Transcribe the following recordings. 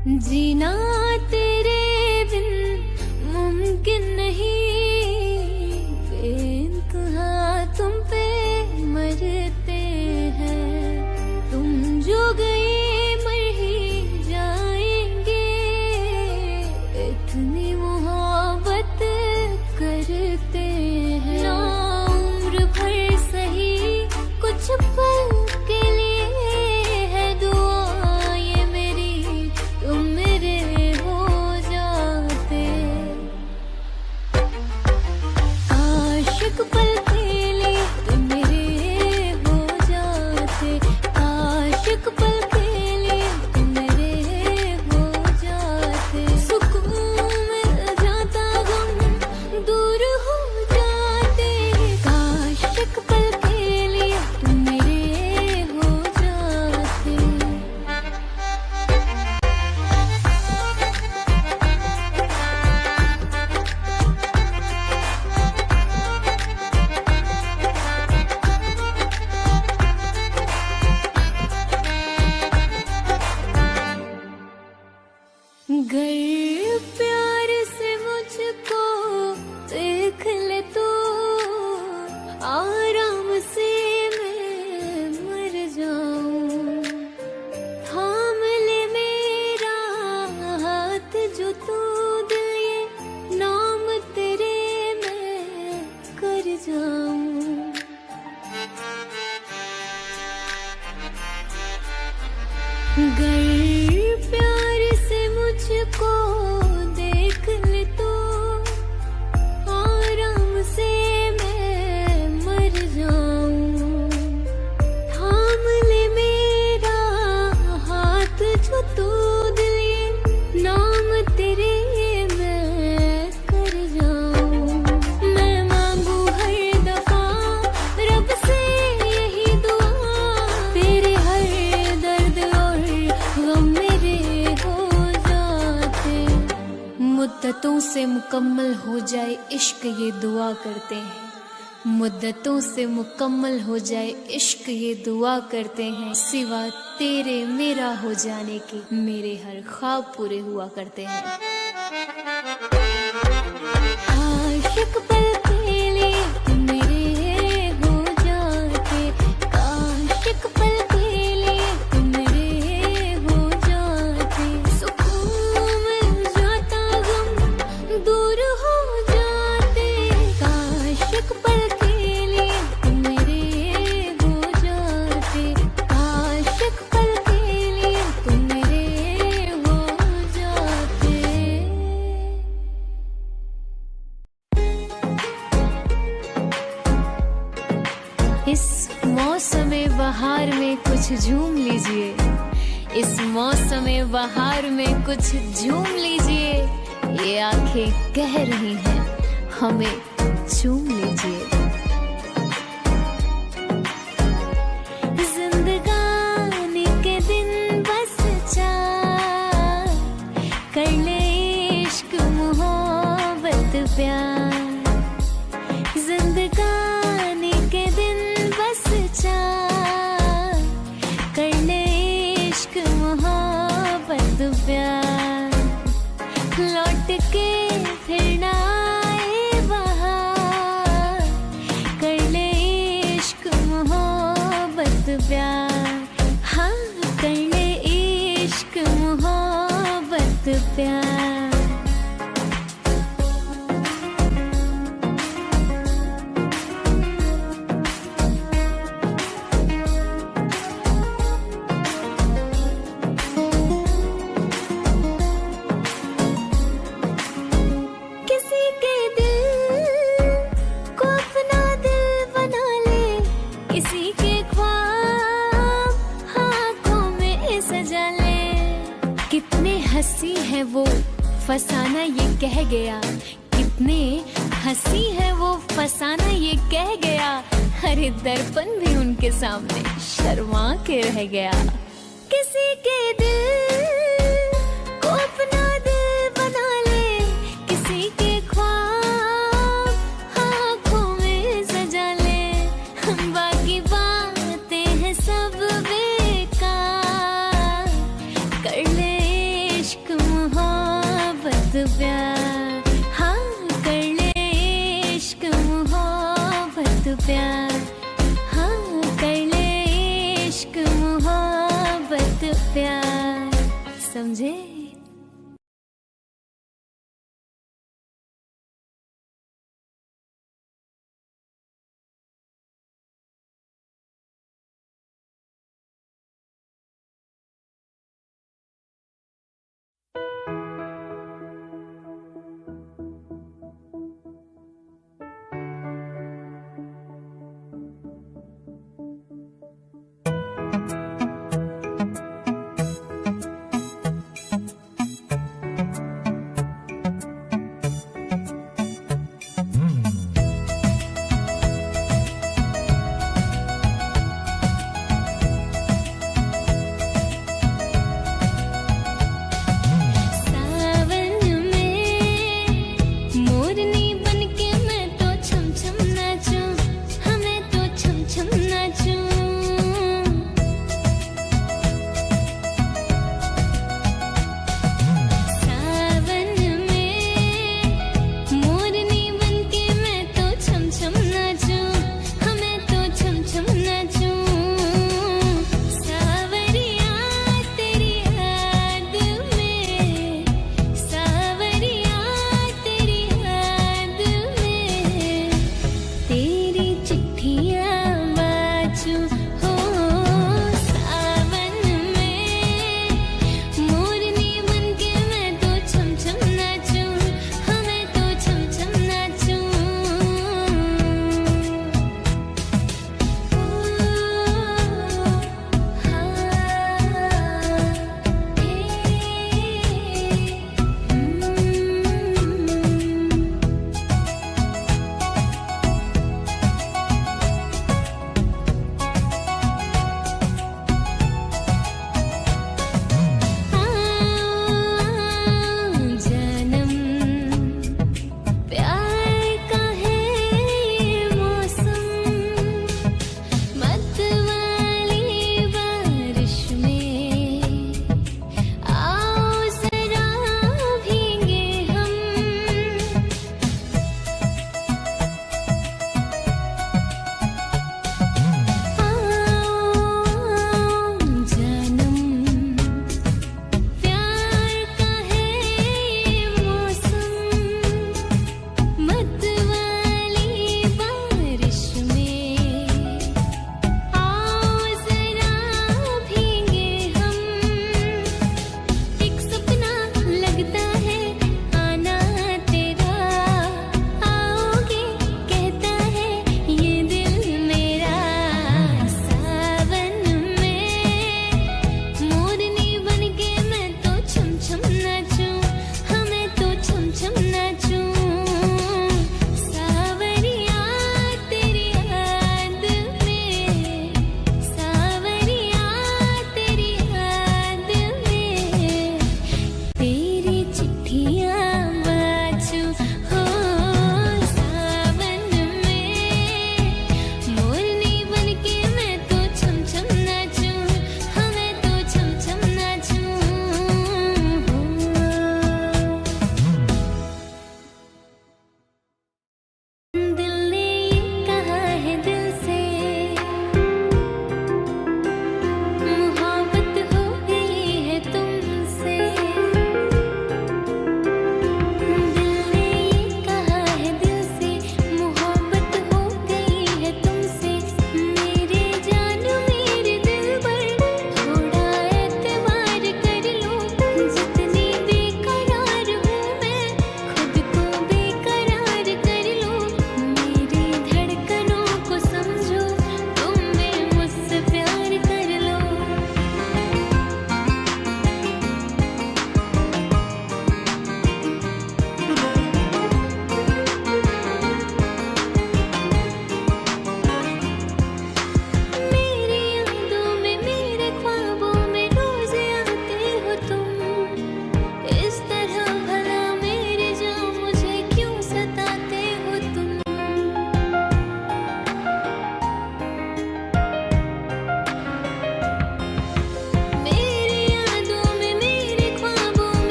जीना तेरे बिन मुमकिन नहीं, बेइंतहा तुम पे मरते हैं। तुम जो गए मर ही जाएंगे, इतनी मोहब्बत करते हैं। ना उम्र भर सही कुछ पल के लिए है दुआ ये मेरी, तुम मेरे हो जाते। आशिक पल के लिए तुम मेरे हो जाते, आशिक पल के लिए तुम मेरे हो जाते। सुकून मिल जाता गम दूर हो जाते, आशिक पल के लिए तुम मेरे हो जाते। गर प्यार से मुझको देख ले तो, आराम से मैं मर जाऊं। थाम ले मेरा हाथ जो तू दिल, ये नाम तेरे मैं कर जाऊं। गर प्यार से मुझको देख ले तो, आराम से मैं मर जाऊं। थाम ले मेरा हाथ जो तू दिल, ये नाम तेरे मैं कर जाऊं। मैं मांगू हर दफा रब से यही दुआ, तेरे हर दर्द और गम मेरे हो जाते। मुद्दतों से मुकम्मल हो जाए इश्क ये दुआ करते हैं, मुद्दतों से मुकम्मल हो जाए इश्क ये दुआ करते हैं। सिवा तेरे मेरा हो जाने के मेरे हर ख्वाब पूरे हुआ करते हैं। आशिक पल के लिए तुम मेरे हो जाते, आशिक पल के लिए तुम मेरे हो जाते। सुकून मिल जाता गम दूर हो जाते, आशिक पल के लिए तुम मेरे हो जाते, आशिक पल के लिए तुम मेरे हो जाते। इस मौसमे बहार में कुछ झूम लीजिए, इस मौसमे बहार में कुछ झूम लीजिए। ये आंखें कह रही हैं हमें चूम लीजिए। जिंदगानी के दिन बस चार, कर ले इश्क मोहब्बत प्यार। जिंदगानी के दिन बस चार, कर ले इश्क मोहब्बत प्यार। लौट के फिर ना आए बहार, कर ले इश्क मोहब्बत प्यार। हाँ, कर ले इश्क मोहब्बत प्यार। किसी के दिल को अपना दिल बना ले, किसी के ख्वाब आँखों में सजा ले। कितने हंसी है वो फसाना ये कह गया, कितने हंसी है वो फसाना ये कह गया। अरे दर्पण भी उनके सामने शर्मा के रह गया। किसी के दिल को अपना दिल बना ले, किसी के ख्वाब आँखों में सजा ले। बाकी बातें हैं सब बेकार, कर ले इश्क मोहब्बत प्यार, हाँ कर ले इश्क मोहब्बत प्यार, हाँ कर ले इश्क मोहब्बत प्यार, समझे।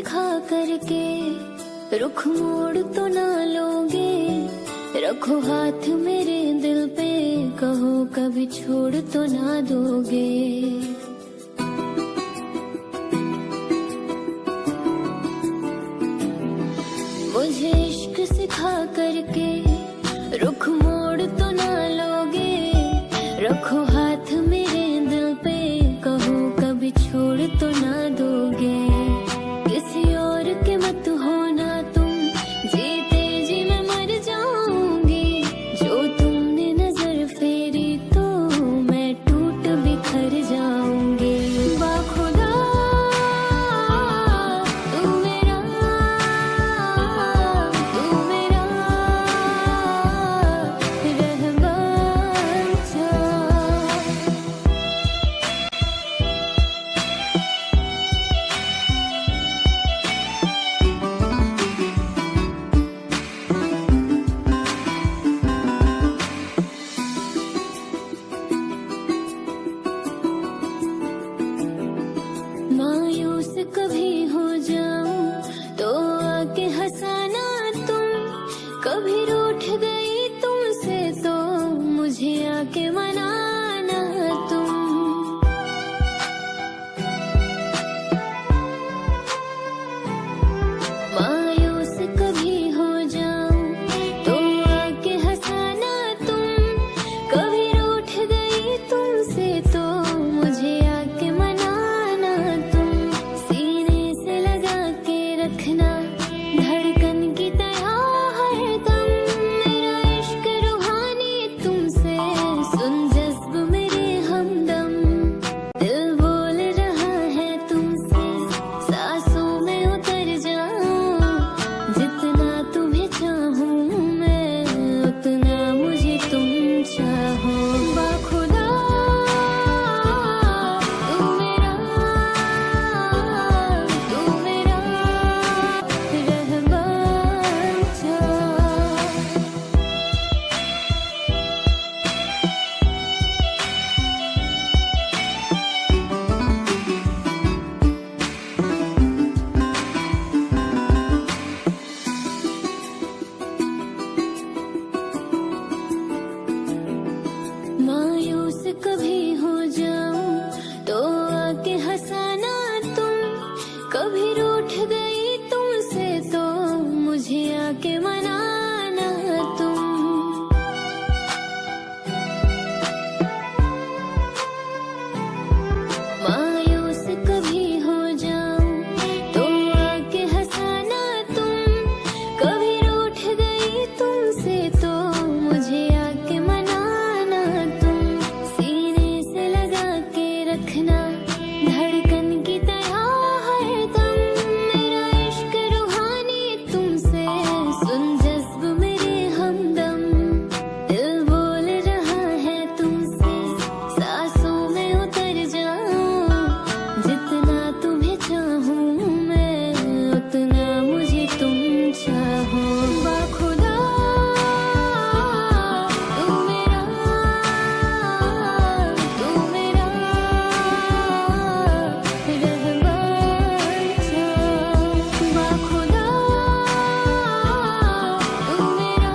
सिखा करके रुख मोड़ तो ना लोगे। रखो हाथ मेरे दिल पे, कहो कभी छोड़ तो ना दोगे। मुझे इश्क सिखा करके रुख मोड़ तो ना लोगे। रखो हाथ मेरे दिल पे, कहो कभी छोड़ तो ना दोगे। किसी और के मत होना तुम, जीते जी मैं मर जाऊंगी। जो तुमने नजर फेरी तो मैं टूट बिखर जाऊंगी। बाखुदा तू मेरा रहमान सा। मायूस कभी हो जाऊं तो आके हंसाना तुम। कभी रूठ गई तुमसे तो मुझे आके मनाना तुम। मायूस कभी हो जाऊं तो आके हंसाना तुम। कभी रूठ गई तुमसे तो मुझे आके मनाना तुम। सीने से लगा के रखना धड़कन की तरह हरदम। मेरा इश्क रूहानी तुमसे, सुन जज्ब मेरे हमदम। दिल बोल रहा है तुमसे, सांसों में उतर जाऊं। जितना तुम्हें चाहूं मैं, उतना मुझे तुम चाहो। बाखुदा तू मेरा रहमान सा। मायूस कभी हो जाऊं तो आके हंसाना तुम। कभी रूठ गई तुमसे तो मुझे आके मनाना तुम। मायूस कभी हो जाऊं तो आके हंसाना तुम। कभी रूठ गई तुमसे तो मुझे आके मनाना तुम। सीने से लगा के रखना धड़कन की तरह हरदम। मेरा इश्क रूहानी तुमसे, सुन जज्ब मेरे हमदम। दिल बोल रहा है तुमसे, सांसों में उतर जाऊं। जितना तुम्हें चाहूं मैं, उतना मुझे तुम चाहो। बाखुदा तू मेरा रहमान सा। बाखुदा तू मेरा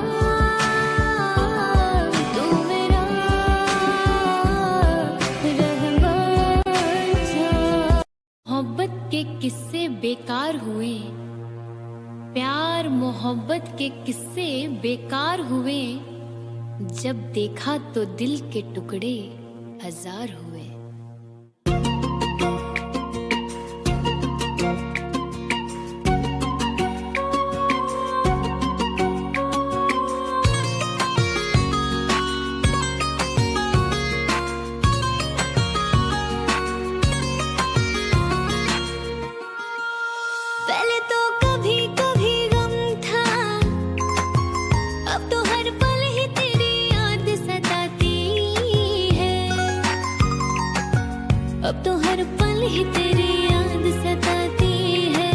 रहमान सा। मोहब्बत के किस्से बेकार हुए, प्यार मोहब्बत के किस्से बेकार हुए। जब देखा तो दिल के टुकड़े हजार हुए। पहले तो कभी कभी गम था, अब तो हर पल ही तेरी याद सताती है। अब तो हर पल ही तेरी याद सताती है।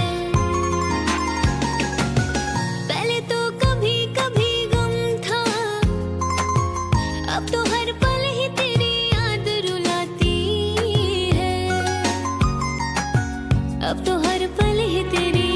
पहले तो कभी कभी गम था, अब तो हर पल ही तेरी याद रुलाती है। अब तो हर पल ही तेरी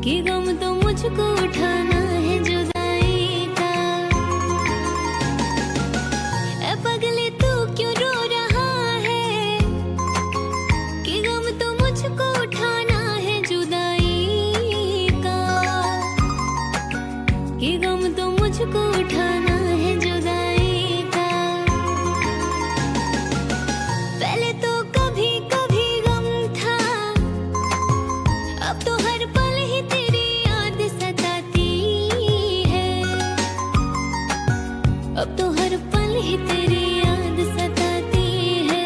कि गम तो मुझको उठाना है जुदाई का। ऐ पगले तू क्यों रो रहा है, कि गम तो मुझको उठाना है जुदाई का, कि गम तो मुझको उठाना है जुदाई का। पहले तो कभी कभी गम था, अब तो हर पल ही तेरी याद सताती है, अब तो हर पल ही तेरी याद सताती है।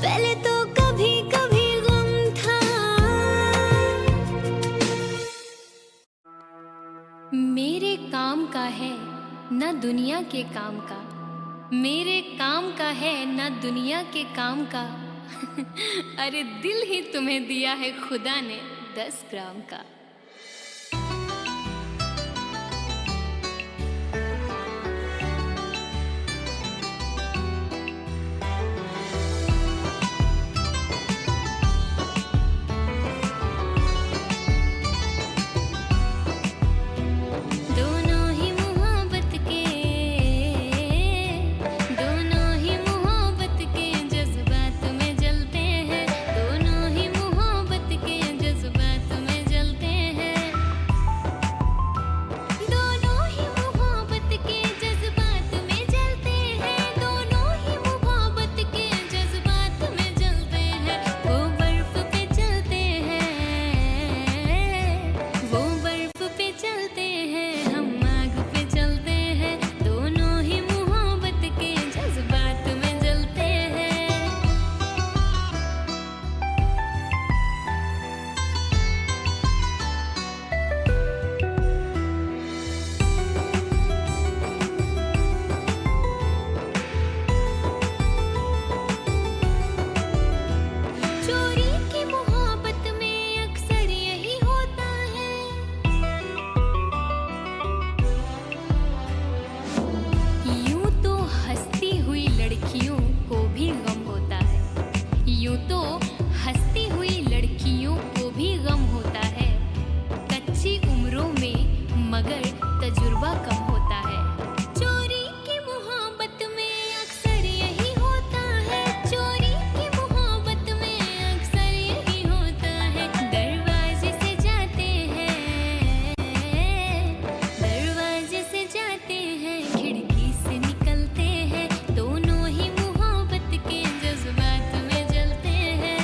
पहले तो कभी कभी गम था। मेरे काम का है न दुनिया के काम का, मेरे काम का है न दुनिया के काम का। अरे दिल ही तुम्हें दिया है खुदा ने 10 ग्राम का। दोनों ही मोहब्बत के, दोनों ही मोहब्बत के जज्बात में जलते हैं, दोनों ही मोहब्बत के जज्बात में जलते हैं, दोनों ही मोहब्बत के जज्बात में जलते हैं, दोनों ही मोहब्बत के जज्बात में जलते हैं। वो बर्फ पे चलते हैं, वो बर्फ पे चलते हैं, हम आग पे चलते हैं, दोनों ही मोहब्बत के जज्बात में जलते हैं। चोरी की मोहब्बत में अक्सर यही होता है, यूं तो हंसती हुई लड़कियों को भी गम होता है, यूं तो हंसती हुई लड़कियों को भी गम होता है, कच्ची उम्रों में मगर तजुर्बा कम होता है। चोरी की मोहब्बत में अक्सर यही होता है, चोरी की मोहब्बत में अक्सर यही होता है। दरवाजे से जाते हैं, दरवाजे से जाते हैं, खिड़की से निकलते हैं, दोनों ही मोहब्बत के जज्बात में जलते हैं।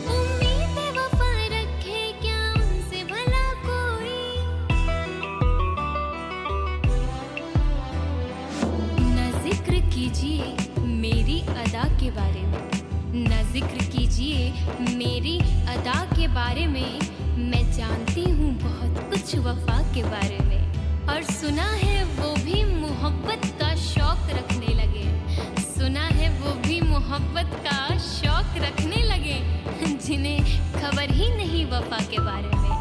उम्मीद वफा रखे क्या उनसे भला कोई, न जिक्र कीजिए मेरी अदा के बारे में, न जिक्र कीजिए मेरी अदा के बारे में, मैं जानती हूँ बहुत कुछ वफा के बारे में। और सुना है वो भी मोहब्बत का शौक रखने लगे, सुना है वो भी मोहब्बत का शौक रखने लगे, जिन्हें खबर ही नहीं वफा के बारे में।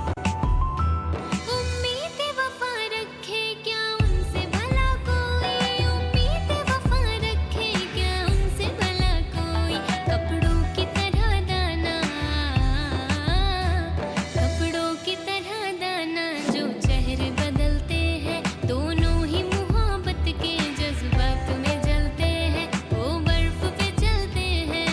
उम्मीद वफा रखे क्या उनसे भला कोई, उम्मीद वफा रखे क्या उनसे भला कोई। कपड़ों की तरह दाना, कपड़ों की तरह दाना जो चेहरे बदलते हैं, दोनों ही मोहब्बत के जज्बात में जलते हैं। वो बर्फ पे चलते हैं,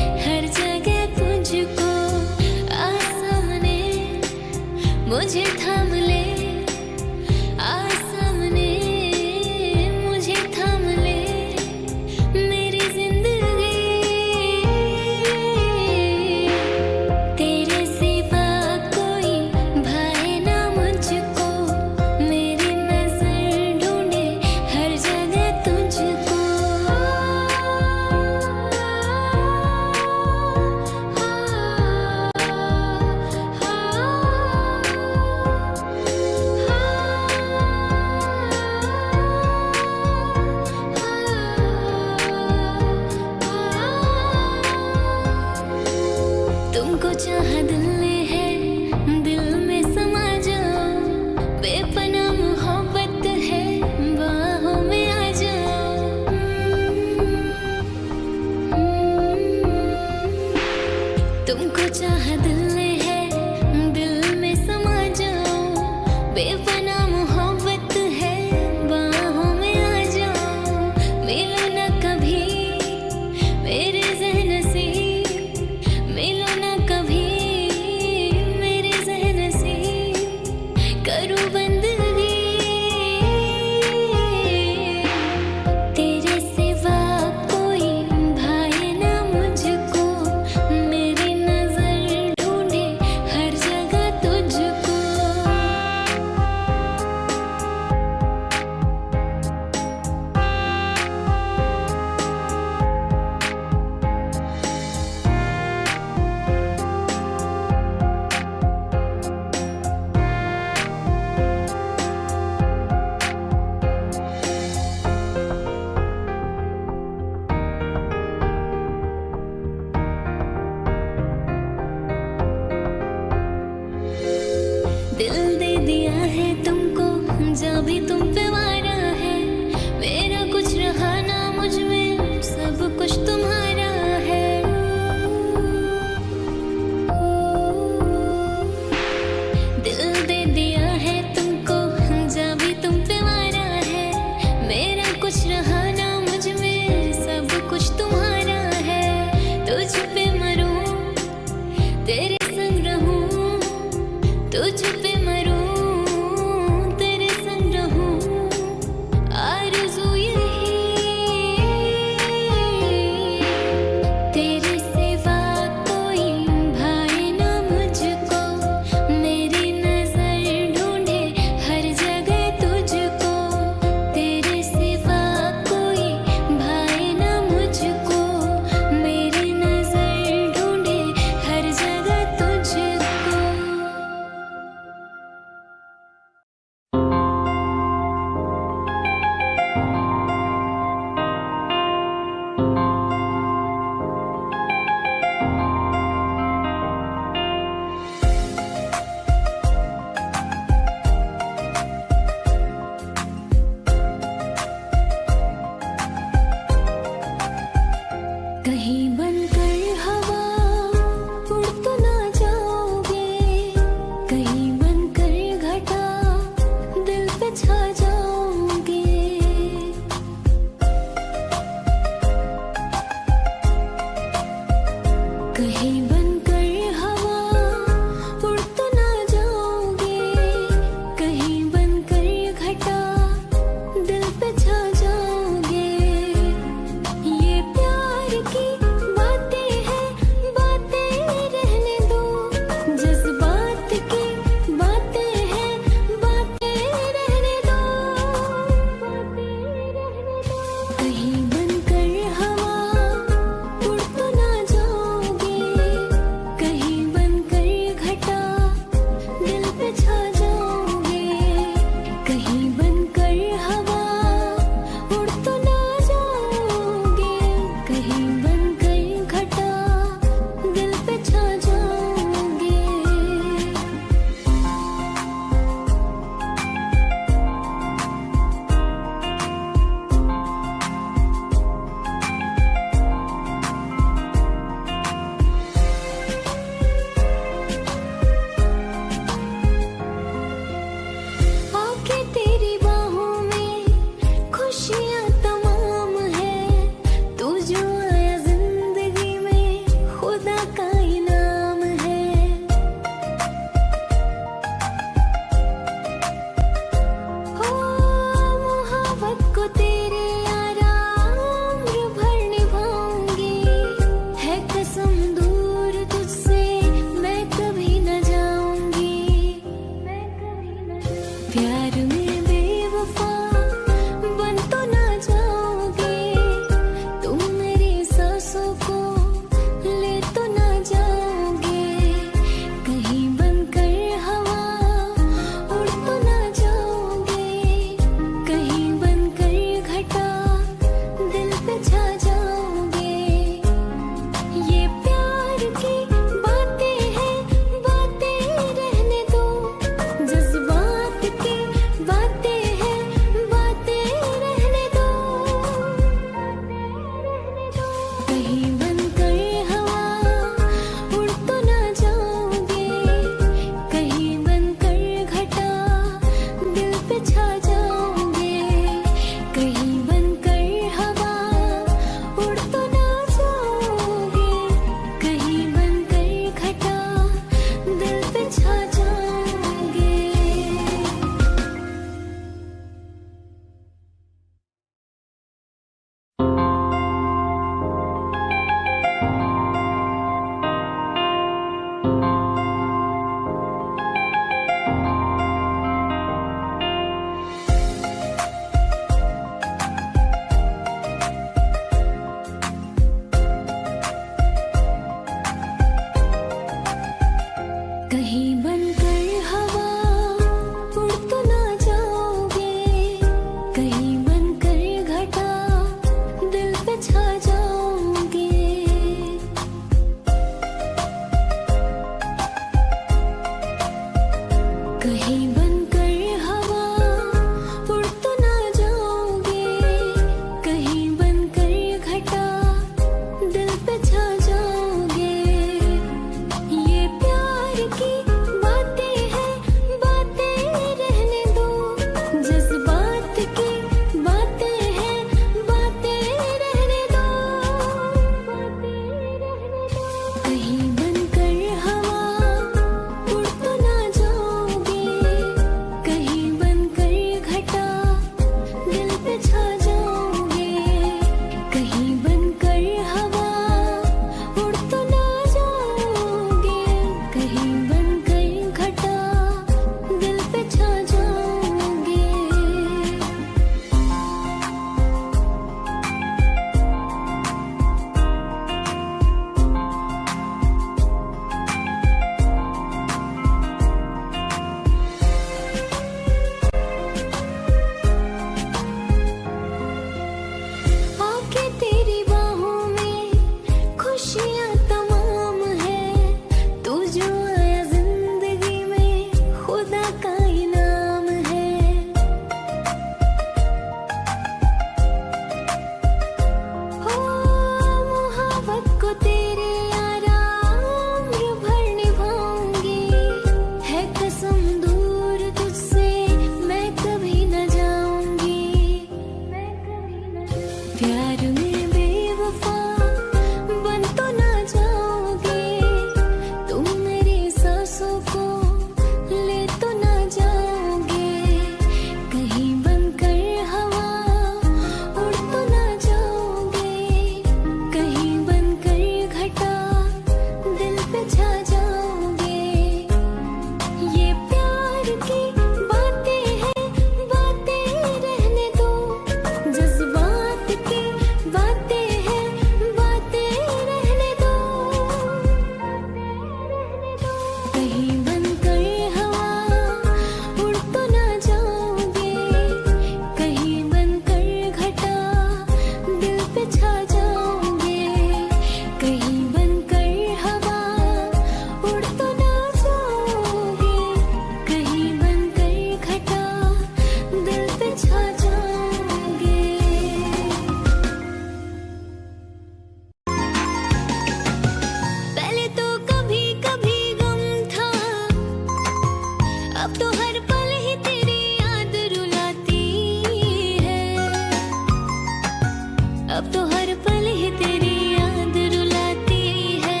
पल ही तेरी याद रुलाती है।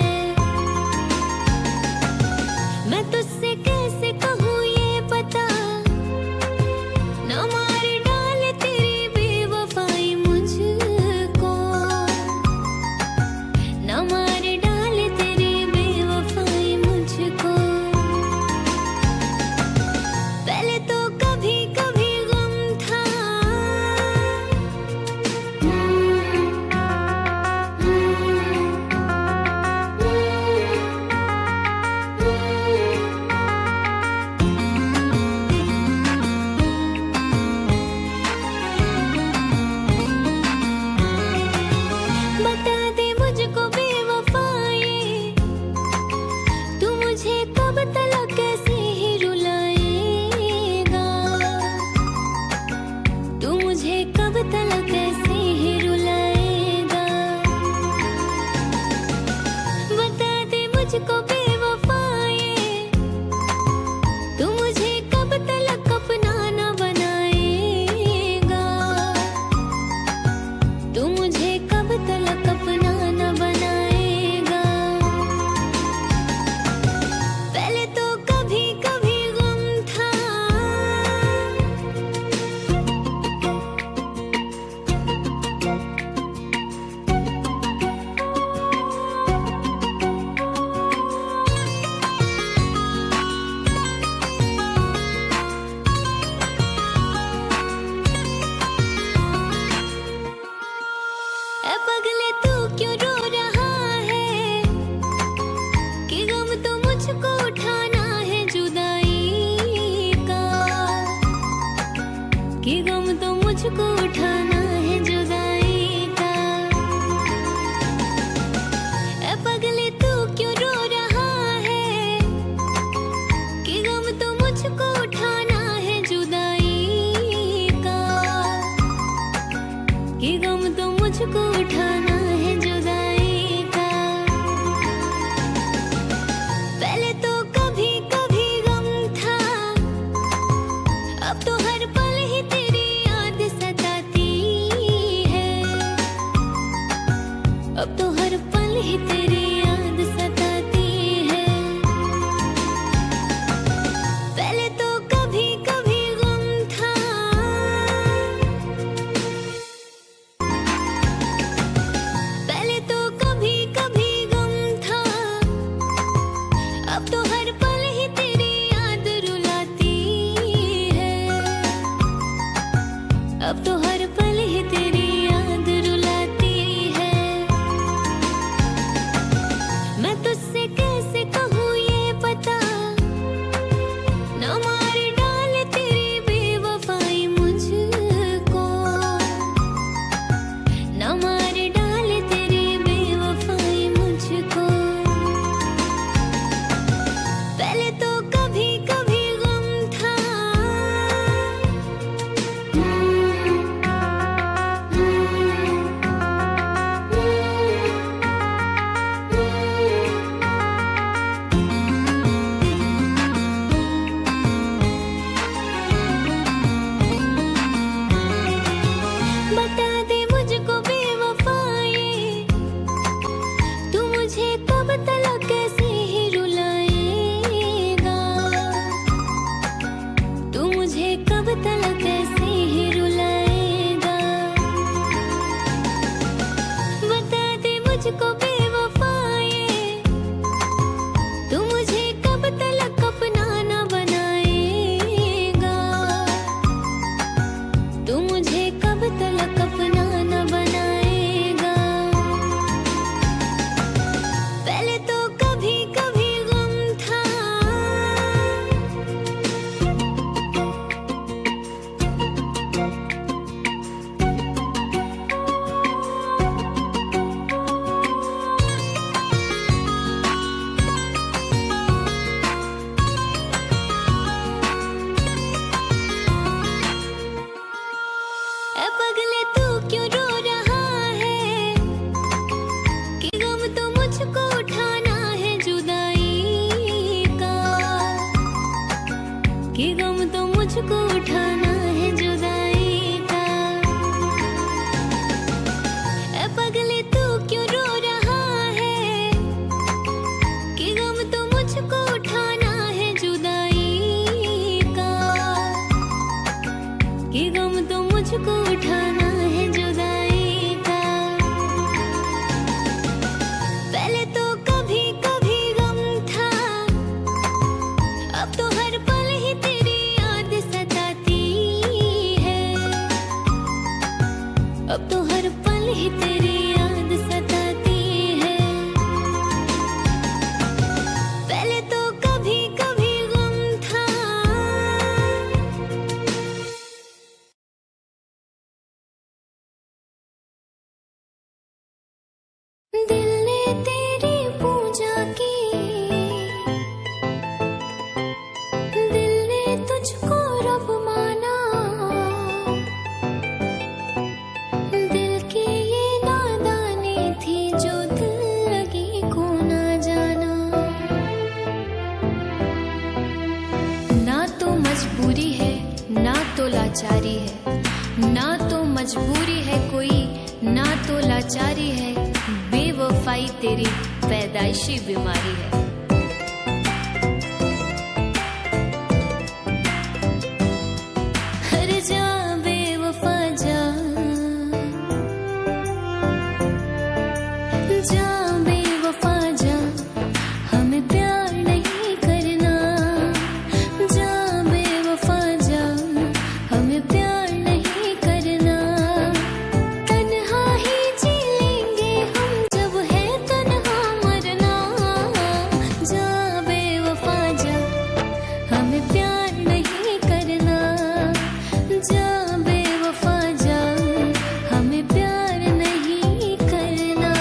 मैं तुझसे कैसे कहूँ ये पता, न मार डाले तेरी बेवफाई मुझको, न मार डाले तेरी बेवफाई मुझको। पहले तो कभी कभी गम था, बता दे मुझको बेवफाई, तू मुझे कब तलक कैसे ही रुलाएगा, तू मुझे कब तलक कैसे ही रुलाएगा। बता दे मुझको बेवफाई, तू मुझे कब तलक अपना न बनाएगा, तू मुझे कब तलक अपना न बनाएगा। पहले तो कभी कभी गम था, ऐ पगले तू क्यों रो रहा है, कि गम तो मुझको उठाना है जुदाई का, कि गम तो मुझको उठाना है जुदाई का। ऐ पगले तू क्यों रो रहा है, कि गम तो मुझको उठाना है जुदाई का, कि गम तो मुझको उठाना है जुदाई का। पहले तो कभी कभी गम था, अब तो हर पल ही तेरी याद सताती है, अब तो हर पल ही तेरी याद सताती है। पहले तो कभी कभी गम था, पहले तो कभी कभी गम था, अब तो हर पल ही तेरी याद रुलाती है, अब तो हर पल ही तेरी याद रुलाती है। मैं तुझसे कैसे कहूँ ये पता, न मार डाले तेरी बेवफाई मुझको, न मार डाले तेरी बेवफाई मुझको। पहले तो कभी कभी गम था, बता दे मुझको बेवफाई, तू मुझे कब तलक कैसे ही रुलाएगा, तू मुझे कब तलक कैसे ही रुलाएगा। बता दे मुझको बेवफाई, तू मुझे कब तलक अपना न बनाएगा, तू मुझे कब तलक अपना न बनाएगा। पहले तो कभी कभी गम था, तेरी पूजा की, दिल ने तुझको रब माना, दिल की ये नादानी थी जो दिल लगी को ना जाना। ना तो मजबूरी है ना तो लाचारी है, ना तो मजबूरी है कोई ना तो लाचारी है, बेवफाई तेरी पैदाइशी बीमारी है। हर जा बेवफा जा, जा बेवफा जा, हमें प्यार नहीं करना। जा बेवफा जा, हमें प्यार नहीं करना। तन्हा ही जी लेंगे हम जब है तन्हा मरना। जा बेवफा जा, हमें प्यार नहीं करना। जा बेवफा जा, हमें प्यार नहीं करना।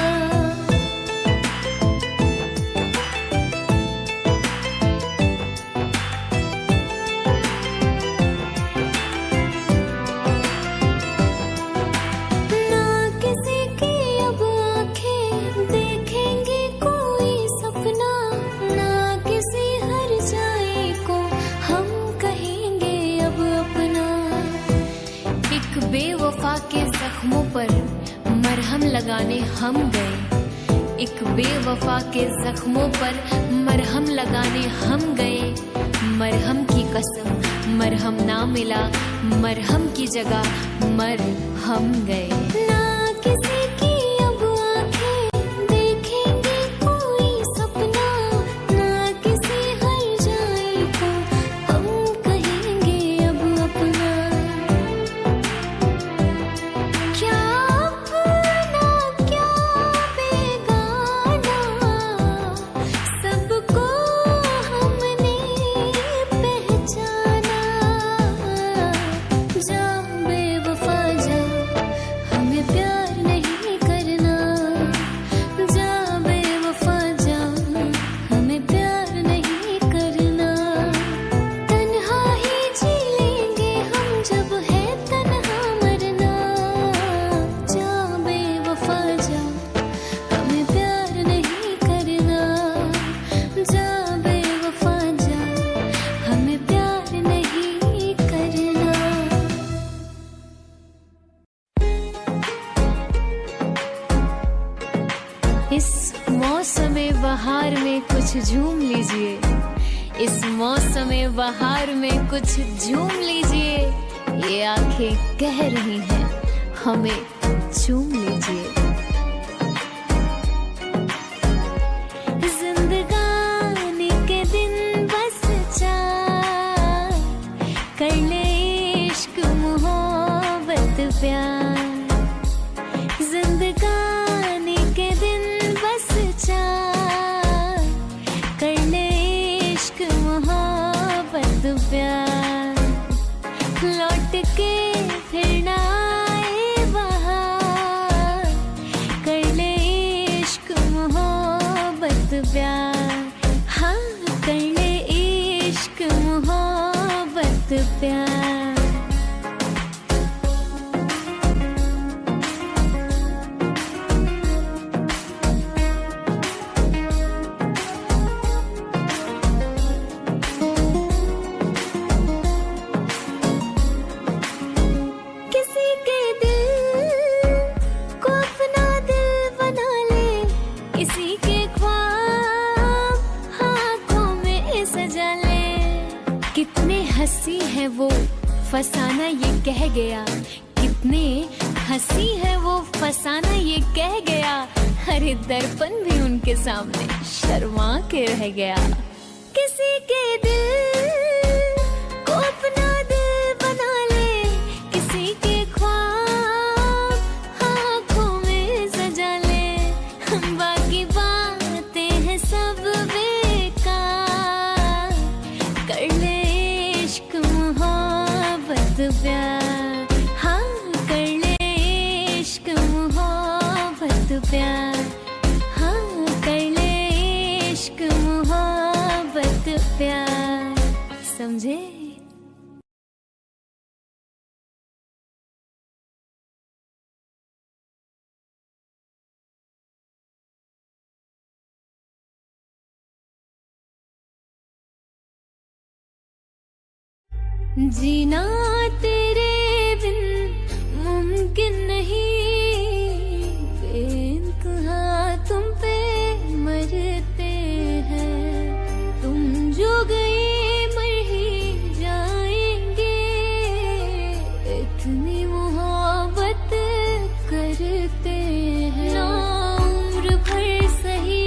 ना किसी की अब आंखें देखेंगी कोई सपना, ना किसी हर जाए को हम कहेंगे अब अपना। एक बेवफा के जख्मों पर मरहम लगाने हम गए, एक बेवफा के जख्मों पर मरहम लगाने हम गए। मरहम की कसम मरहम ना मिला, मरहम की जगह मर हम गए। ना किसी की अब आंखें देखेंगी कोई सपना, ना किसी हर जाए को हम कहेंगे अब अपना। क्या अपना क्या बेगाना, सबको हमने पहचाना। जा बेवफा जा, हमें प्यार नहीं करना। जा बेवफा जा, हमें प्यार नहीं करना। तन्हा ही जी लेंगे हम जब है तन्हा मरना। जा बेवफा जा, हमें प्यार नहीं करना। जा बेवफा जा, हमें प्यार नहीं करना। इस मौसमे बहार में कुछ झूम लीजिए, इस मौसमे बहार में कुछ झूम लीजिए। ये आंखें कह रही हैं हमें चूम लीजिए। जिंदगानी के दिन बस चार, कर ले इश्क मोहब्बत प्यार। जिंदगानी के दिन बस चार, कर ले इश्क मोहब्बत प्यार। लौट के फिर ना आए बहार, कर ले इश्क मोहब्बत प्यार। हाँ कर ले इश्क मोहब्बत प्यार। किसी के दिल को अपना दिल बना ले, किसी के ख्वाब आँखों में सजा ले। कितने हंसी है वो फसाना ये कह गया, कितने हंसी है वो फसाना ये कह गया। अरे दर्पण भी उनके सामने शर्मा के रह गया। किसी के दिल को अपना दिल बना ले, किसी के ख्वाब आँखों में सजा ले। बाकी बातें हैं सब बेकार, कर ले इश्क मोहब्बत प्यार। हाँ कर ले इश्क मोहब्बत प्यार। हाँ समझे। जीना तेरे बिन मुमकिन नहीं, बेइंतहा तुम पे मरते हैं। तुम जो गए मर ही जाएंगे, इतनी मोहब्बत करते हैं। ना उम्र भर सही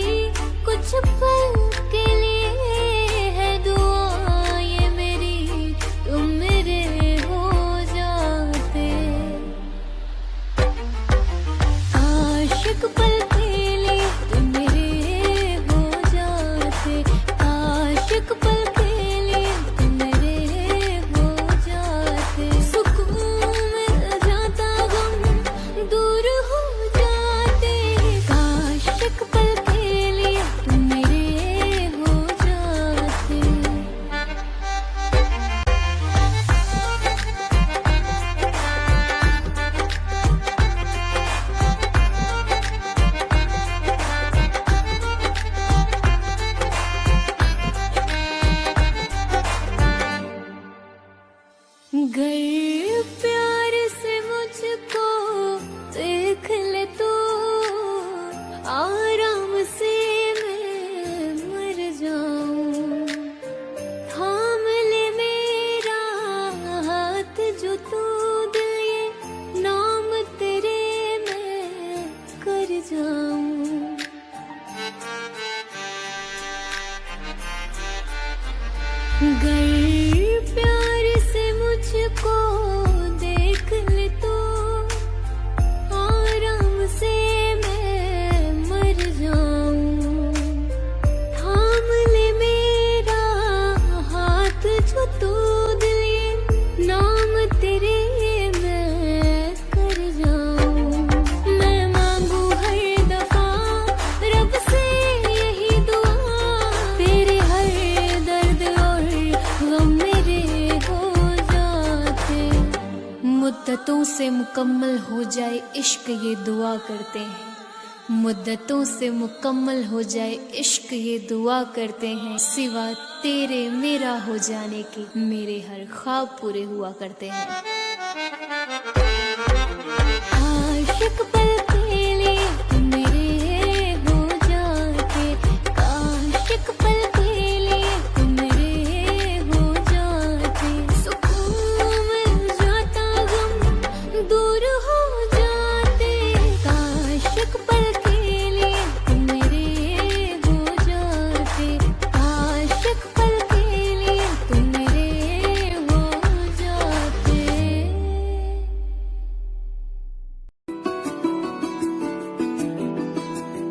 कुछ पल के लिए है दुआ ये मेरी, तुम मेरे हो जाते। आशिक पल के लिए तुम मेरे हो जाते, आशिक पल के लिए तुम मेरे हो जाते। सुकून मिल जाता गम दूर हो जाते, आशिक पल के लिए तुम मेरे हो जाते। गर प्यार से मुझको देख ले तो, आराम से मैं मर जाऊं। थाम ले मेरा हाथ जो तू दिल ये नाम तेरे मैं कर जाऊं। गर प्यार से मुझको देख ले तो, आराम से मैं मर जाऊं। थाम ले मेरा हाथ जो तू दिल ये नाम तेरे मैं कर जाऊं। मैं मांगू हर दफा रब से यही दुआ, तेरे हर दर्द और गम मेरे हो जाते। मुद्दतों से मुकम्मल हो जाए इश्क ये दुआ करते हैं। मुद्दतों से मुकम्मल हो जाए इश्क ये दुआ करते हैं। सिवा तेरे मेरा हो जाने के मेरे हर ख्वाब पूरे हुआ करते हैं। आशिक पल के लिए तुम मेरे हो जाते, आशिक पल के लिए तुम मेरे हो जाते। सुकून मिल जाता गम दूर हो जाते, आशिक पल के लिए तुम मेरे हो जाते, आशिक पल के लिए तुम मेरे हो जाते।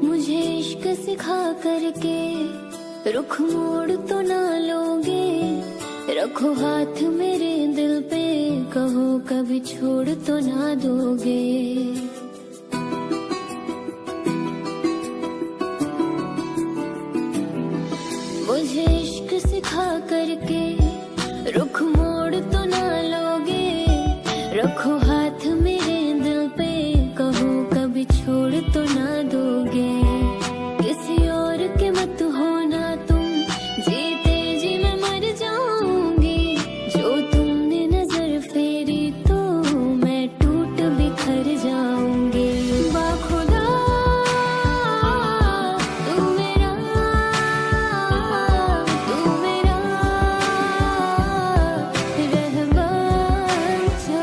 मुझे इश्क सिखा करके रुख मोड़ तो ना लोगे, रखो हाथ मेरे दिल पे, कहो कभी छोड़ तो ना दोगे। मुझे इश्क सिखा करके रुख मोड़ तो ना लोगे, रखो हाथ मेरे दिल पे, कहो कभी छोड़ तो ना दोगे। किसी और के मत होना तुम, जीते जी मैं मर जाऊंगी। जो तुमने नजर फेरी तो मैं टूट बिखर जाऊंगी। बाखुदा तू मेरा रहमान था।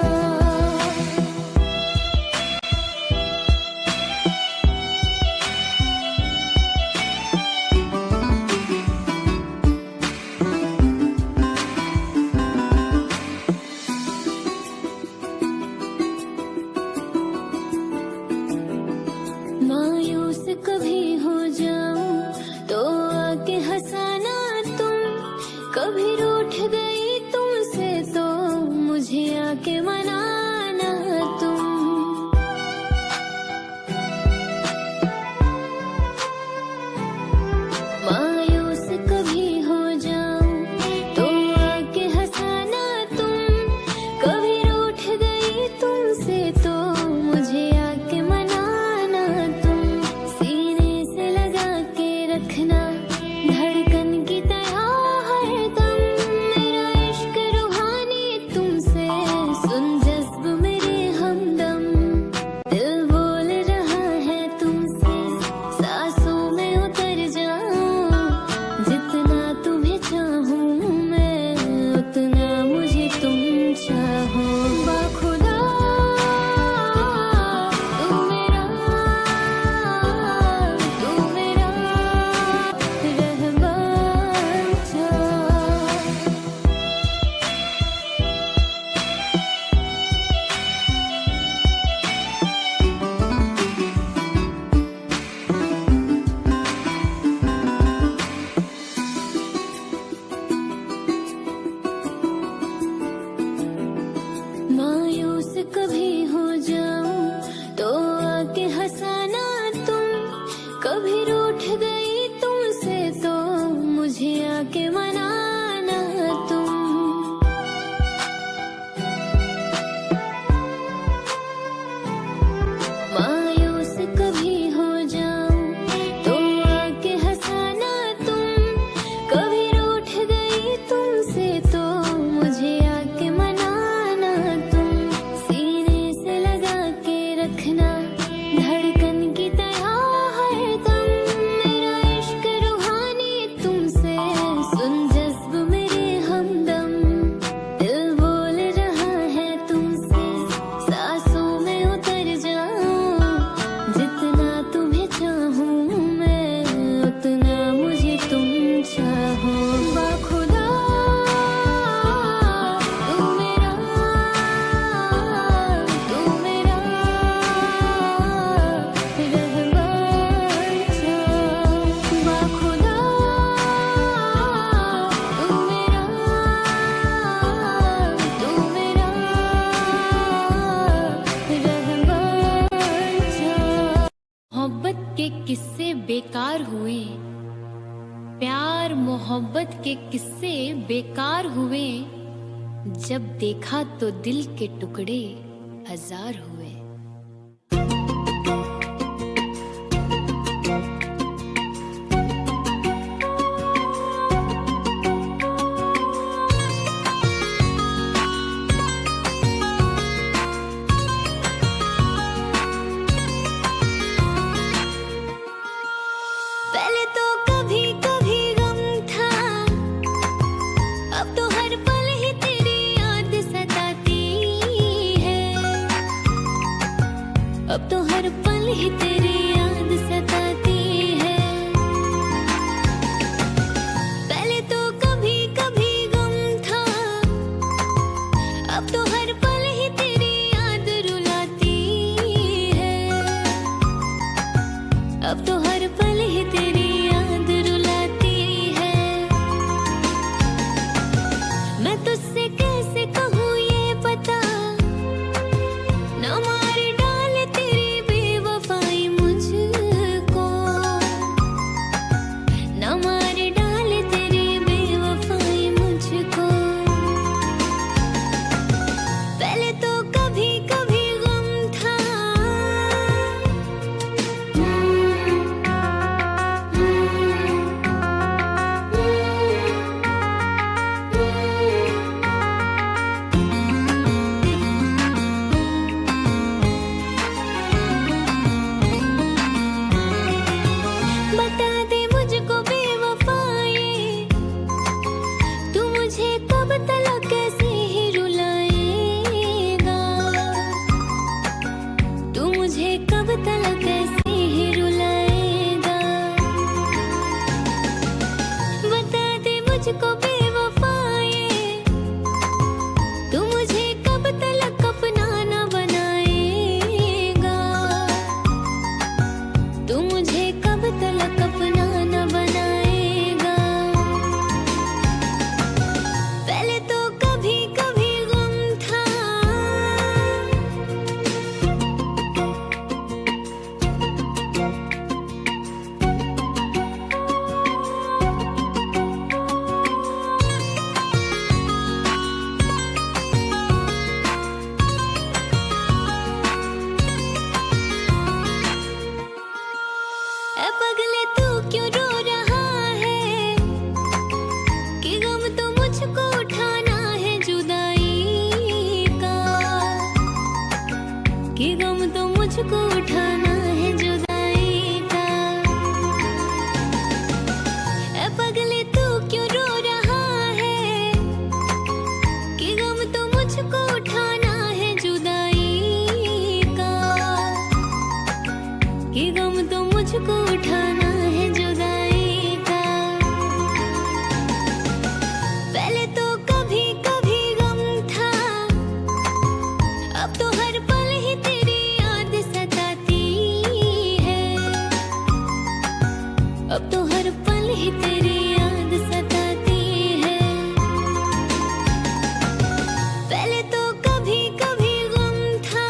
मायूस कभी हो जाऊं तो आके हंसाना तुम, कभी रूठ गई तुमसे तो मुझे आके मनाना तुम। मायूस कभी हो जाऊं तो आके कभी रूठ गई तुमसे तो मुझे आके मनाना तुम। मायूस कभी हो जाऊं तो आके हंसाना तुम। कभी रूठ गई तुमसे तो मुझे आके मनाना तुम। सीने से लगा के रखना धड़कन की तरह हरदम। मेरा इश्क रूहानी तुमसे सुन जज्ब मेरे हमदम। दिल बोल रहा है तुमसे सांसों में उतर जाऊं। जितना तुम्हें चाहूं मैं उतना मुझे तुम चाहो। बाखुदा तू मेरा रहमान था। बाखुदा तू मेरा रहमान था। मोहब्बत के किस्से बेकार हुए, प्यार मोहब्बत के किस्से बेकार हुए। जब देखा तो दिल के टुकड़े हजार हुए। पहले तो कभी कभी गम था, अब तो हर पल ही तेरी याद सताती है। अब तो हर पल ही तेरी याद सताती है। पहले तो कभी कभी गम था, अब तो हर पल ही तेरी याद रुलाती है। अब तो हर पल ही तेरी याद रुलाती है। मैं तुझसे कैसे कहूँ ये पता, न मार डाले तेरी बेवफाई मुझको। न मार डाले तेरी बेवफाई मुझको। पहले तो कभी कभी गम था, बता दे मुझको बेवफाए, तू मुझे कब तलक कैसे ही रुलाएगा। तू मुझे कब तलक कैसे ही रुलाएगा। बता दे मुझको बेवफाए, तू मुझे कब तलक अपना न बनाएगा। तू मुझे कब तलक अपना न बनाएगा। पहले तो कभी कभी गम था, ए पगले तू क्यों रो रहा है, कि गम तो मुझको उठाना है जुदाई का। कि गम तो मुझको उठाना है जुदाई का। ए पगले तू क्यों रो रहा है, कि गम तो मुझको उठाना है जुदाई का। कि गम तो मुझको उठाना है जुदाई का। पहले तो कभी कभी गम था, अब तो हर पल ही तेरी याद सताती है। अब तो हर पल ही तेरी याद सताती है। पहले तो कभी कभी गम था,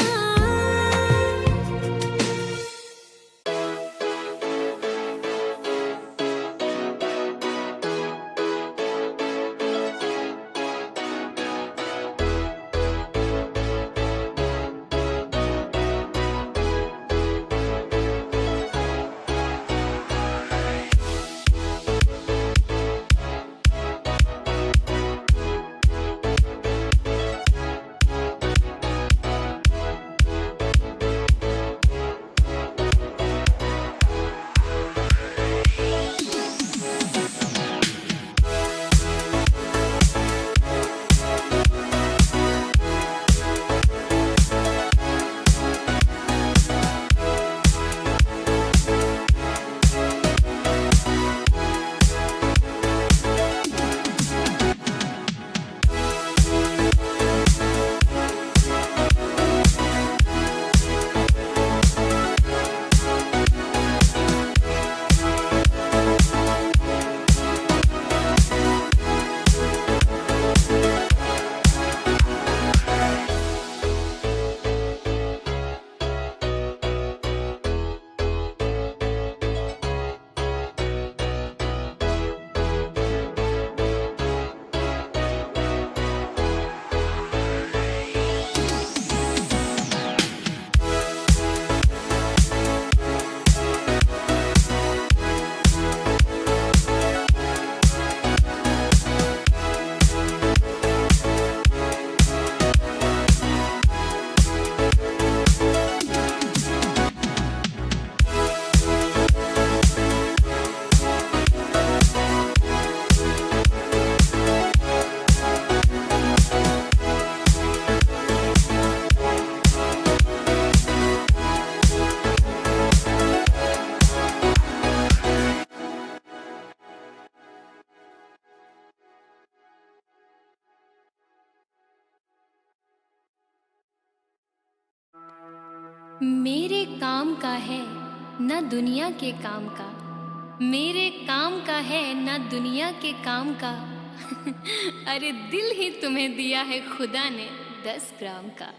मेरे काम का है न दुनिया के काम का, मेरे काम का है न दुनिया के काम का। अरे दिल ही तुम्हें दिया है खुदा ने 10 ग्राम का।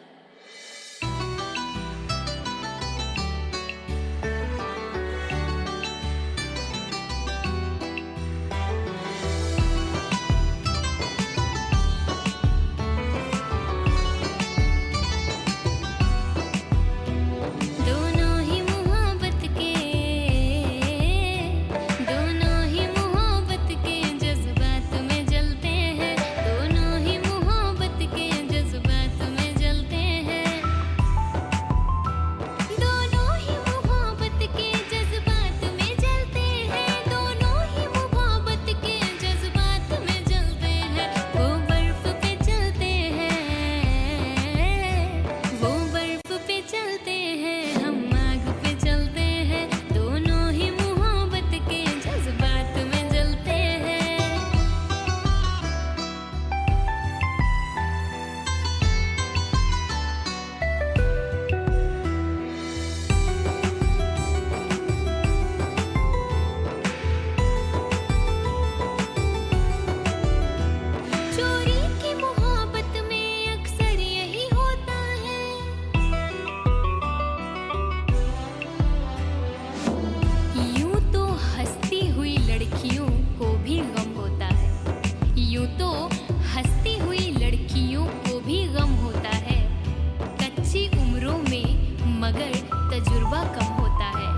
मगर तजुर्बा कम होता है।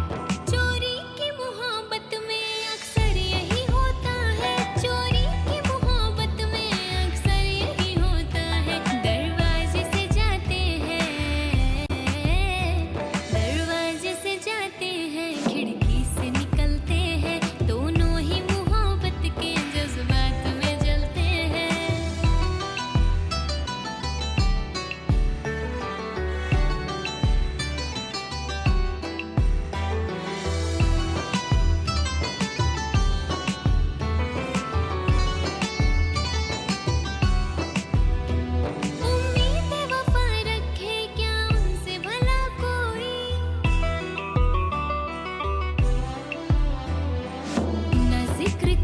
चोरी की मोहब्बत में अक्सर यही होता है, चोरी की मोहब्बत में अक्सर यही होता है। दरवाजे से जाते हैं, दरवाजे से जाते हैं, खिड़की से निकलते हैं, दोनों ही मोहब्बत के जज्बात में जलते हैं।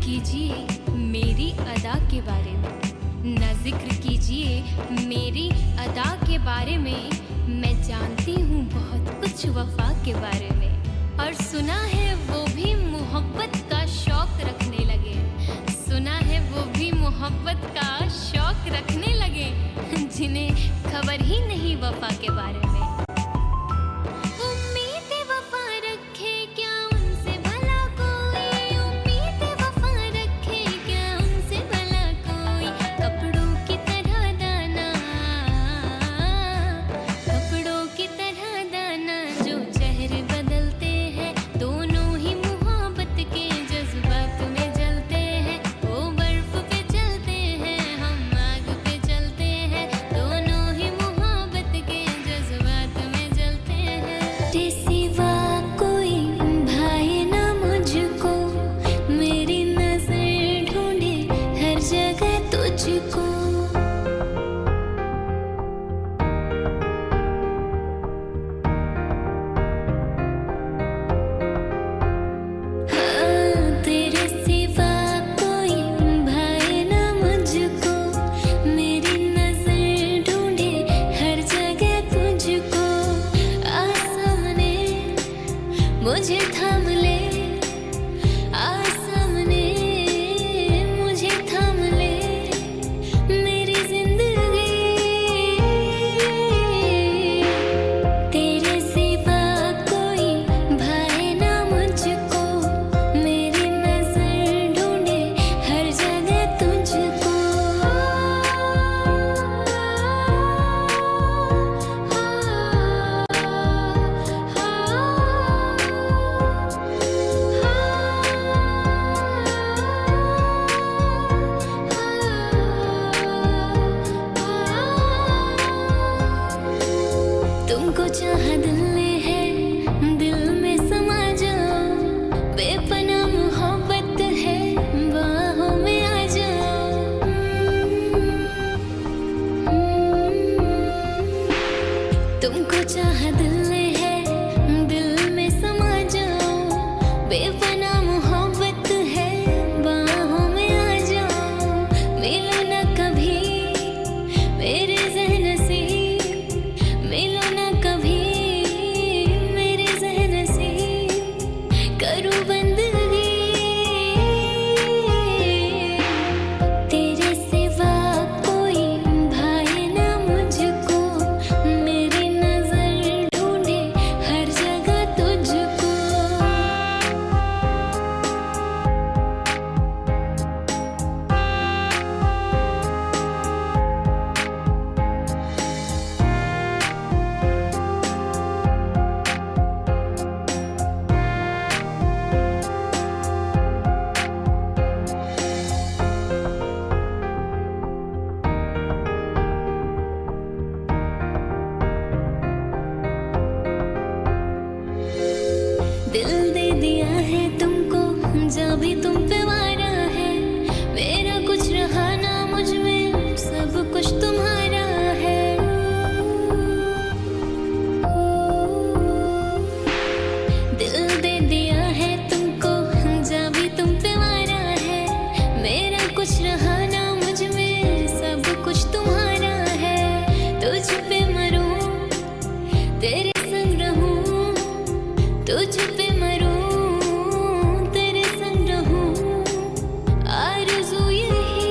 कीजिए मेरी अदा के बारे में, न जिक्र कीजिए मेरी अदा के बारे में। मैं जानती हूँ बहुत कुछ वफा के बारे में, और सुना है वो भी मोहब्बत का शौक रखने लगे, सुना है वो भी मोहब्बत का शौक रखने लगे, जिन्हें खबर ही नहीं वफा के बारे में। मुझे थाम ले आसमाने, मुझे थाम ले मेरी जिंदगी, तेरे सिवा कोई भाए ना मुझको, मेरी नजर ढूंढे हर जगह तुझको। करूं बंदगी तेरे सिवा कोई भाए ना मुझको मेरी नजर ढूंढे हर जगह तुझको दिल दे दिया है तुमको जब भी तुम पे वारा है मेरा कुछ रहा ना मुझ में सब कुछ तुम्हारा है दिल दे दिया है तुमको जब भी तुम पे वारा है मेरा कुछ रहा ना मुझ में सब कुछ तुम्हारा है तुझ पे मरूं तेरे संग रहूं तुझ पे मरूं तेरे संग रहूं आरज़ू यही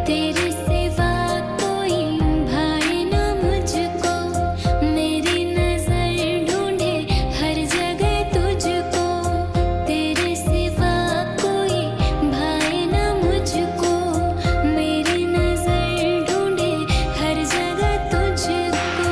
तेरे सिवा कोई भाए ना मुझको मेरी नजर ढूंढे हर जगह तुझको तेरे सिवा कोई भाए ना मुझको मेरी नजर ढूंढे हर जगह तुझको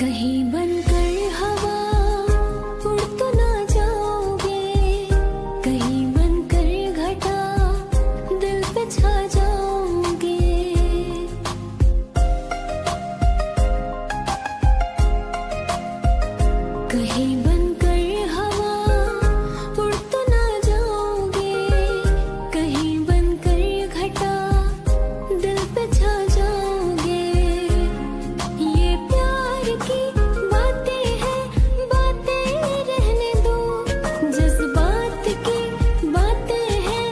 कहीं बनकर हवा उड़ तो ना जाओगे कहीं बनकर घटा दिल पे छा जाओगे कहीं बनकर हवा उड़ तो ना जाओगे कहीं बनकर घटा दिल पे छा जाओगे ये प्यार की बातें हैं बातें रहने दो जज्बात की बातें हैं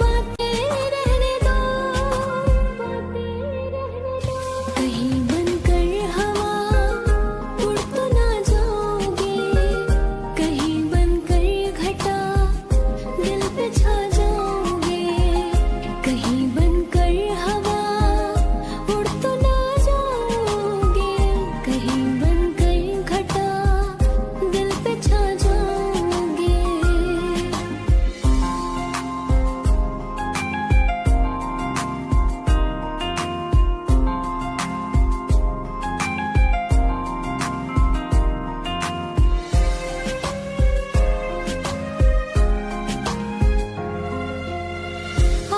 बातें रहने दो कहीं बनकर हवा उड़ तो ना जाओगे कहीं बनकर घटा दिल पे छा जाओगे कहीं बनकर हवा उड़ तो ना जाओगे कहीं बनकर घटा दिल पे छा जाओगे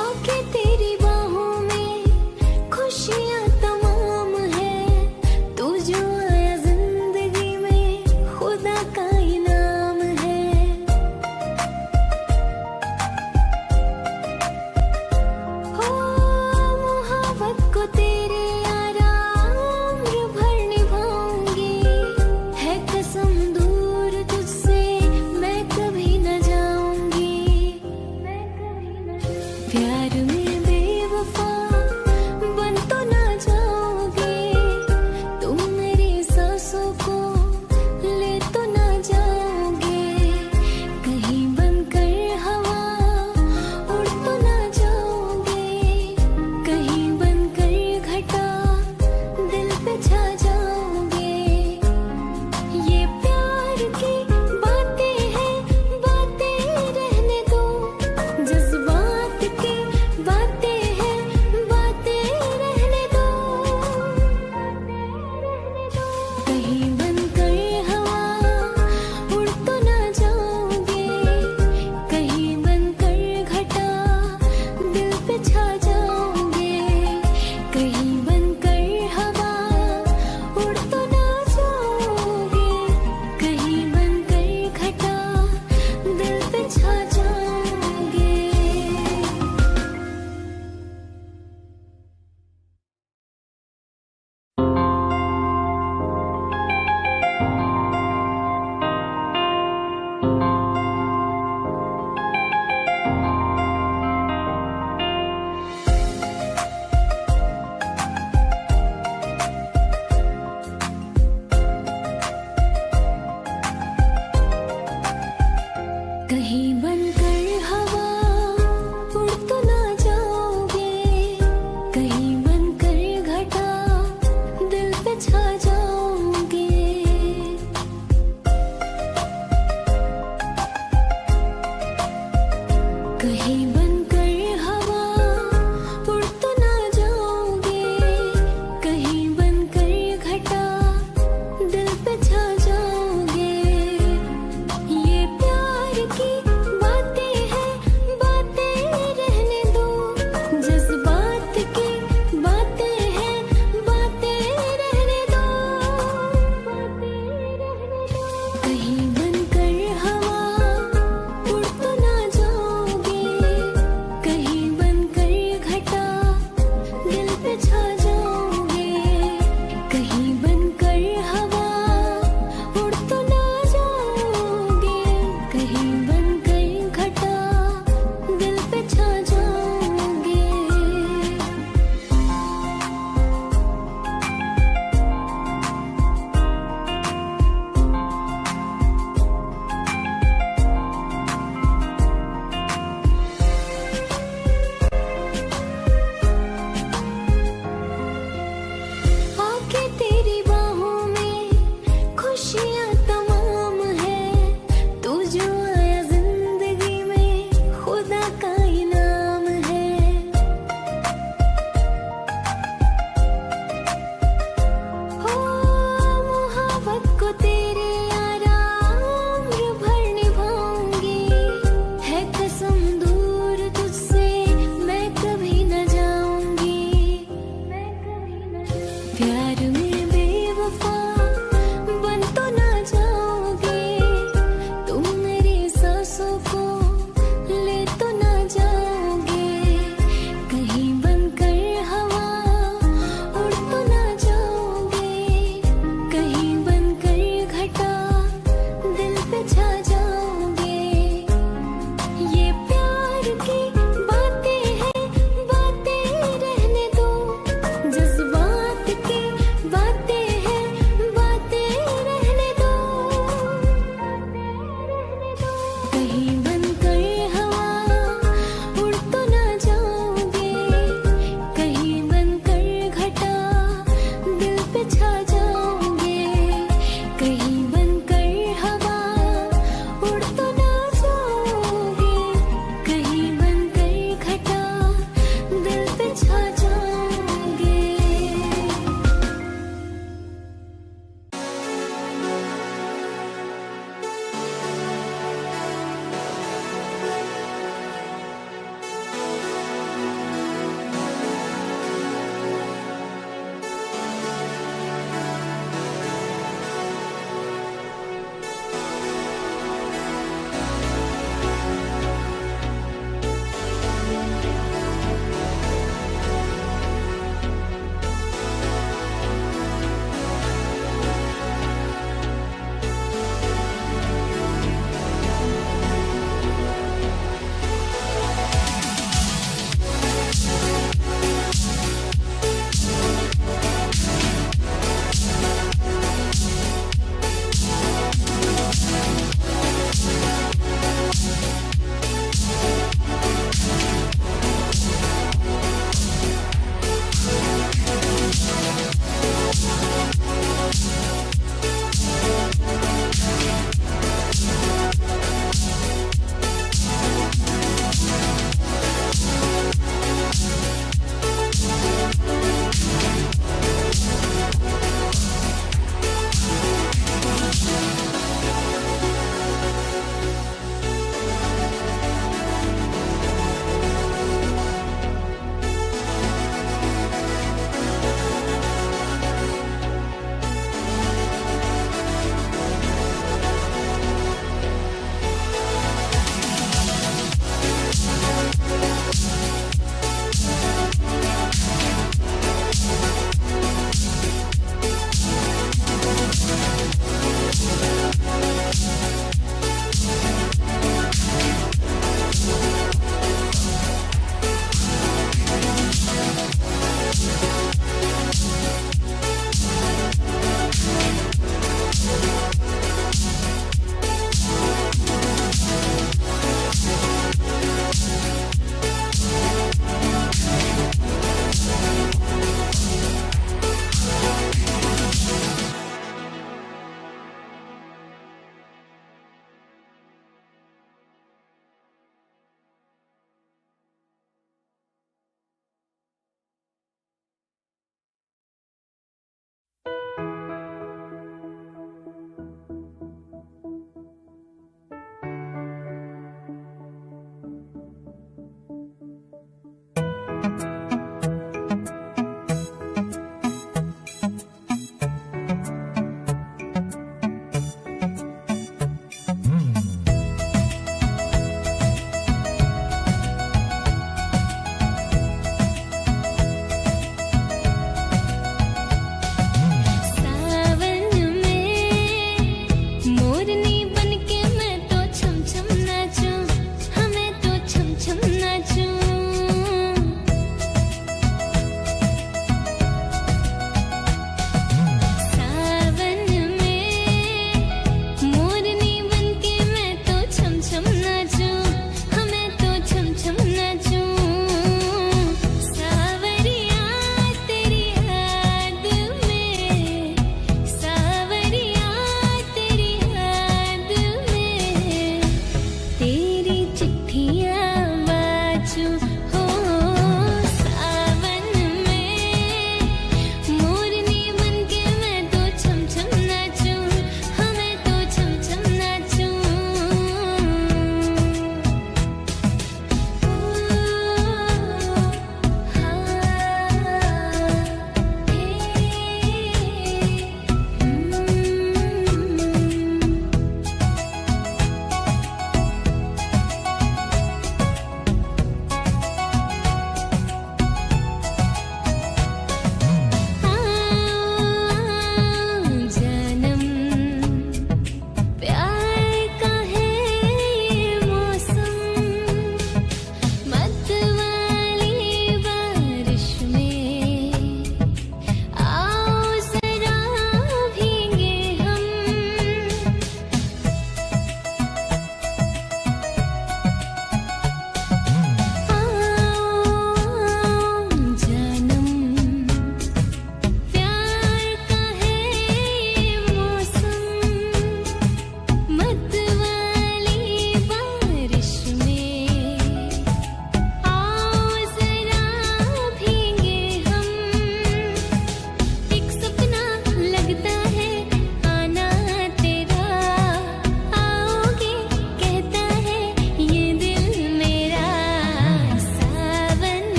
आके तेरी बाहों में खुशियाँ तमाम है तू जो आया जिंदगी में खुदा का इनाम है हो मोहब्बत को तेरे आराम भर निभाऊंगी है कसम दूर तुझसे मैं कभी न जाऊंगी प्यार में बेवफा बन तो ना जाओगे तुम मेरी सांसों को ले तो ना जाओगे कहीं बनकर हवा उड़ तो ना जाओगे कहीं बनकर घटा दिल पे छा जाओगे ये प्यार की बातें हैं बातें रहने दो जज्बात की बातें हैं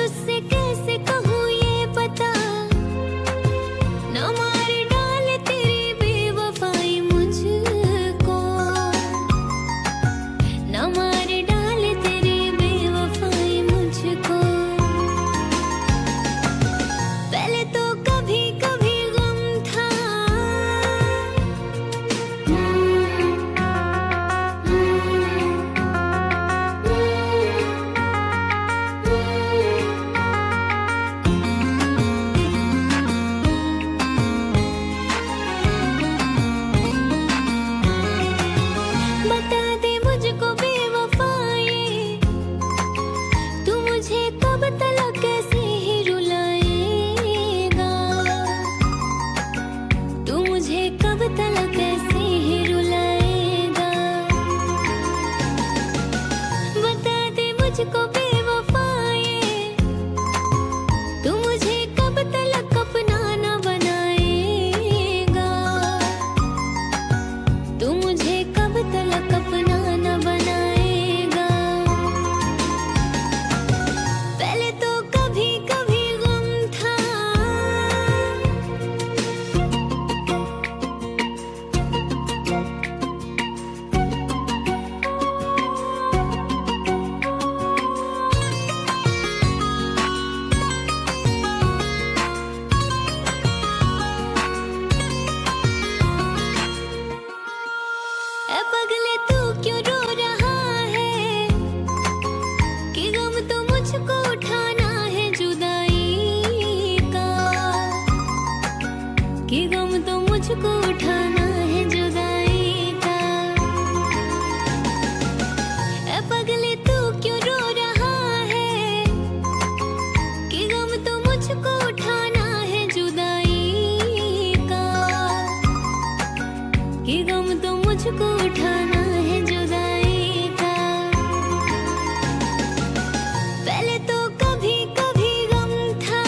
तुझसे कैसे कहूँ ये पता, ना मार डाले तेरी बेवफाई मुझको, ना मार डाले तेरी बेवफाई मुझको। पहले तो कभी कभी गम था, बता दे मुझको बेवफाई, तू मुझे कब तलक कैसे ही रुलाएगा, तू मुझे कब तलक कैसे ही रुलाएगा। बता दे मुझको बेवफाई, तू मुझे कब तलक अपना न बनाएगा, तू मुझे कब तलक अपना न बनाएगा। पहले तो कभी कभी गम था, ए पगले तू क्यों रो रहा है, कि गम तो मुझको उठाना है जुदाई का, कि गम तो मुझको उठाना है जुदाई का। ए पगले तू क्यों रो रहा है, कि गम तो मुझको उठाना है जुदाई का, कि गम तो मुझको उठाना है जुदाई का। पहले तो कभी कभी गम था,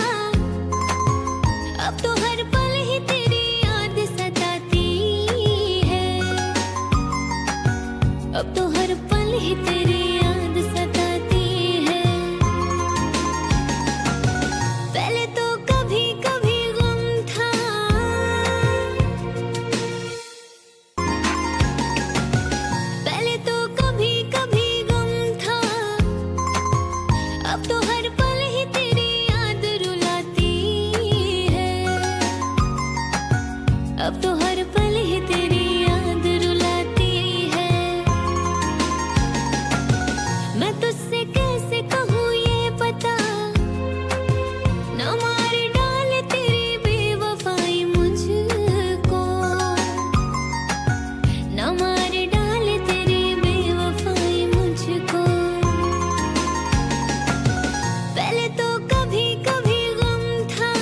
अब तो हर पल ही तेरी याद सताती है, अब तो हर पल ही तेरी याद सताती है। पहले तो कभी कभी गम था, पहले तो कभी कभी गम था, अब तो हर पल ही तेरी याद रुलाती है, अब तो हर पल ही तेरी याद रुलाती है। मैं तुझसे कैसे कहूँ ये पता, ना मार डाले तेरी बेवफाई मुझको, ना मार डाले तेरी बेवफाई मुझको। पहले तो कभी कभी गम था,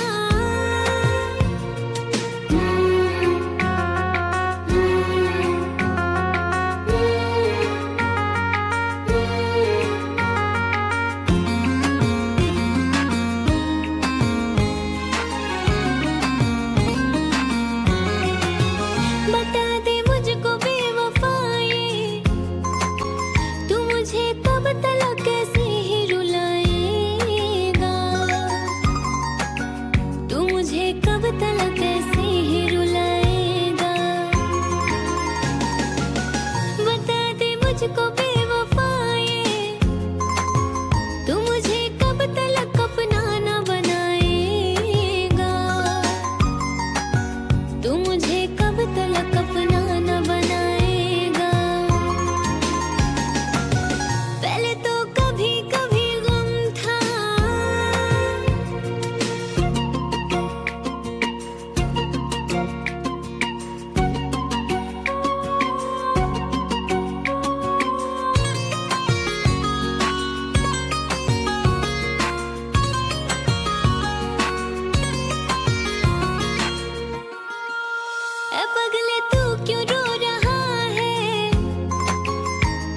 बता दे मुझको बेवफाई, तू मुझे कब तलक कैसे ही रुलाएगा, तू मुझे कब तलक कैसे ही रुलाएगा। बता दे मुझको बेवफाई, तू मुझे कब तलक अपना न बनाएगा, तू मुझे कब तलक अपना न बनाएगा। पहले तो कभी कभी गम था, ए पगले तू क्यों रो रहा है,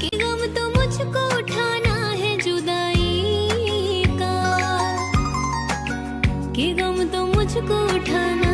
कि गम तो मुझको उठाना है जुदाई का, कि गम तो मुझको उठाना